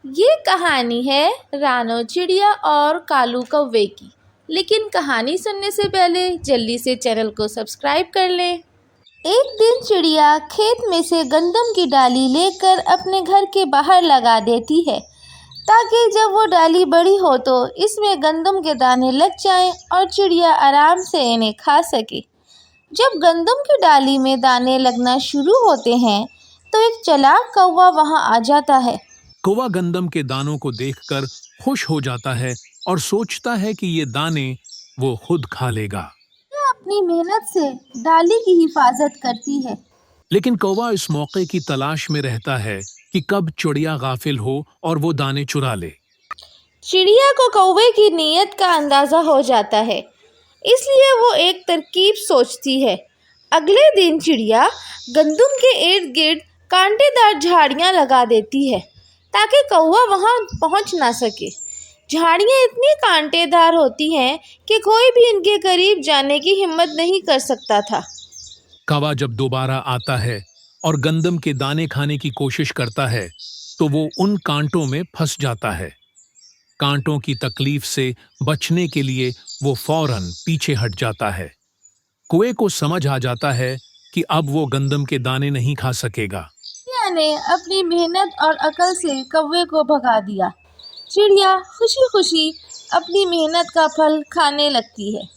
ये कहानी है रानो चिड़िया और कालू कौवे की। लेकिन कहानी सुनने से पहले जल्दी से चैनल को सब्सक्राइब कर लें। एक दिन चिड़िया खेत में से गंदम की डाली लेकर अपने घर के बाहर लगा देती है, ताकि जब वो डाली बड़ी हो तो इसमें गंदम के दाने लग जाएं और चिड़िया आराम से इन्हें खा सके। जब गंदम की डाली में दाने लगना शुरू होते हैं तो एक चालाक कौवा वहां आ जाता है। कौवा गंदम के दानों को देखकर खुश हो जाता है और सोचता है कि ये दाने वो खुद खा लेगा। वह अपनी मेहनत से डाली की हिफाजत करती है। लेकिन कौवा इस मौके की तलाश में रहता है कि कब चिड़िया गाफिल हो और वो दाने चुरा ले। चिड़िया को कौवे की नीयत का अंदाजा हो जाता है, इसलिए वो एक तरकीब सोचती है। अगले दिन चिड़िया गंदम के इर्द गिर्द कांटेदार झाड़ियां लगा देती है, ताकि कौवा वहां पहुंच ना सके। झाड़ियां इतनी कांटेदार होती हैं कि कोई भी इनके करीब जाने की हिम्मत नहीं कर सकता था। कौवा जब दोबारा आता है और गंदम के दाने खाने की कोशिश करता है तो वो उन कांटों में फंस जाता है। कांटों की तकलीफ से बचने के लिए वो फौरन पीछे हट जाता है। कौवे को समझ आ जाता है कि अब वो गंदम के दाने नहीं खा सकेगा। चिड़िया ने अपनी मेहनत और अकल से कौवे को भगा दिया। चिड़िया खुशी खुशी अपनी मेहनत का फल खाने लगती है।